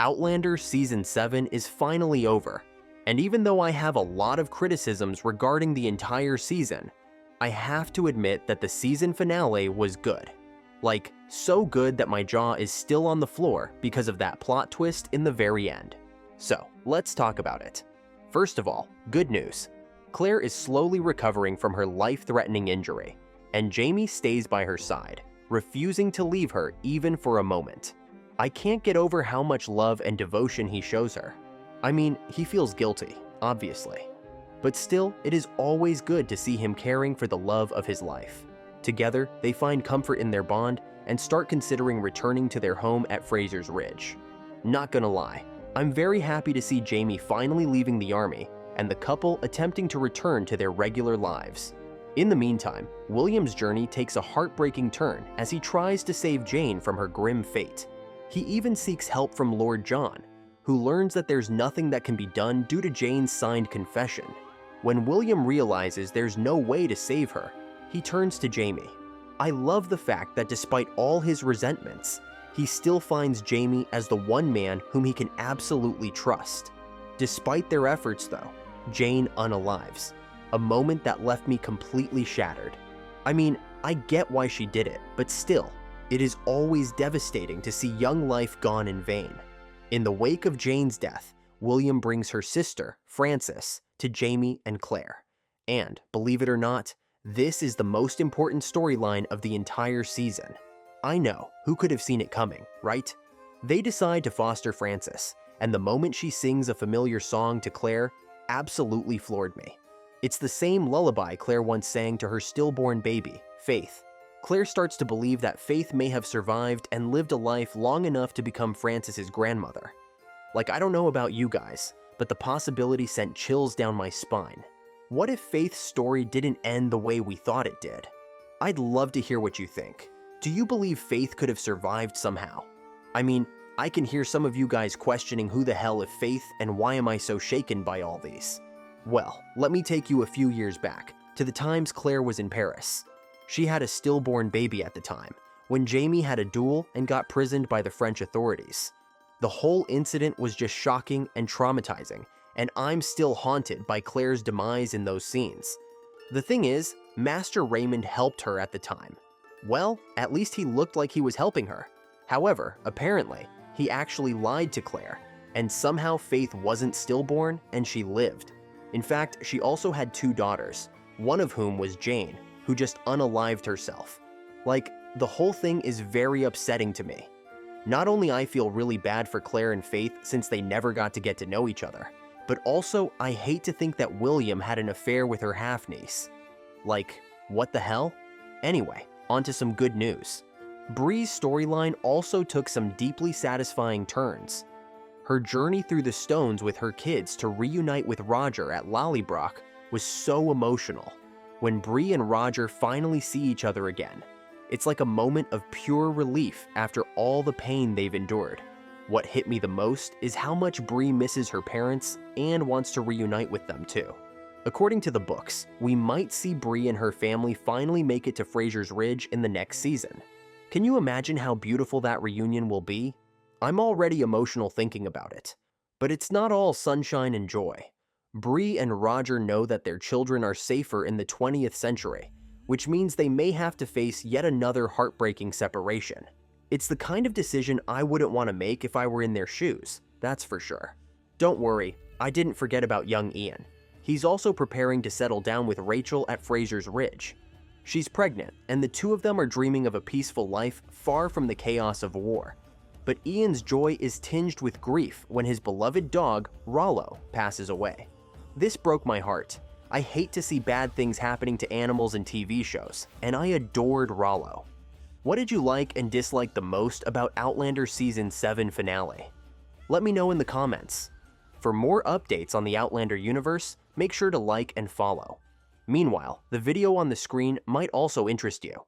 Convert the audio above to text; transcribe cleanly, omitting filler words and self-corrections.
Outlander Season 7 is finally over, and even though I have a lot of criticisms regarding the entire season, I have to admit that the season finale was good. Like, so good that my jaw is still on the floor because of that plot twist in the very end. So, let's talk about it. First of all, good news. Claire is slowly recovering from her life-threatening injury, and Jamie stays by her side, refusing to leave her even for a moment. I can't get over how much love and devotion he shows her. I mean, he feels guilty, obviously. But still, it is always good to see him caring for the love of his life. Together, they find comfort in their bond and start considering returning to their home at Fraser's Ridge. Not gonna lie, I'm very happy to see Jamie finally leaving the army and the couple attempting to return to their regular lives. In the meantime, William's journey takes a heartbreaking turn as he tries to save Jane from her grim fate. He even seeks help from Lord John, who learns that there's nothing that can be done due to Jane's signed confession. When William realizes there's no way to save her, he turns to Jamie. I love the fact that despite all his resentments, he still finds Jamie as the one man whom he can absolutely trust. Despite their efforts though, Jane unalives, a moment that left me completely shattered. I mean, I get why she did it, but still, it is always devastating to see young life gone in vain. In the wake of Jane's death, William brings her sister, Frances, to Jamie and Claire. And, believe it or not, this is the most important storyline of the entire season. I know, who could have seen it coming, right? They decide to foster Frances, and the moment she sings a familiar song to Claire absolutely floored me. It's the same lullaby Claire once sang to her stillborn baby, Faith. Claire starts to believe that Faith may have survived and lived a life long enough to become Frances's grandmother. Like, I don't know about you guys, but the possibility sent chills down my spine. What if Faith's story didn't end the way we thought it did? I'd love to hear what you think. Do you believe Faith could have survived somehow? I mean, I can hear some of you guys questioning who the hell is Faith and why am I so shaken by all these? Well, let me take you a few years back, to the times Claire was in Paris. She had a stillborn baby at the time, when Jamie had a duel and got prisoned by the French authorities. The whole incident was just shocking and traumatizing, and I'm still haunted by Claire's demise in those scenes. The thing is, Master Raymond helped her at the time. Well, at least he looked like he was helping her. However, apparently, he actually lied to Claire, and somehow Faith wasn't stillborn and she lived. In fact, she also had 2 daughters, one of whom was Jane, who just unalived herself. Like, the whole thing is very upsetting to me. Not only I feel really bad for Claire and Faith since they never got to get to know each other, but also I hate to think that William had an affair with her half-niece. Like, what the hell? Anyway, on to some good news. Bree's storyline also took some deeply satisfying turns. Her journey through the stones with her kids to reunite with Roger at Lollybrock was so emotional. When Bree and Roger finally see each other again, it's like a moment of pure relief after all the pain they've endured. What hit me the most is how much Bree misses her parents and wants to reunite with them too. According to the books, we might see Bree and her family finally make it to Fraser's Ridge in the next season. Can you imagine how beautiful that reunion will be? I'm already emotional thinking about it. But it's not all sunshine and joy. Bree and Roger know that their children are safer in the 20th century, which means they may have to face yet another heartbreaking separation. It's the kind of decision I wouldn't want to make if I were in their shoes, that's for sure. Don't worry, I didn't forget about young Ian. He's also preparing to settle down with Rachel at Fraser's Ridge. She's pregnant, and the two of them are dreaming of a peaceful life far from the chaos of war. But Ian's joy is tinged with grief when his beloved dog, Rollo, passes away. This broke my heart. I hate to see bad things happening to animals in TV shows, and I adored Rollo. What did you like and dislike the most about Outlander Season 7 finale? Let me know in the comments. For more updates on the Outlander universe, make sure to like and follow. Meanwhile, the video on the screen might also interest you.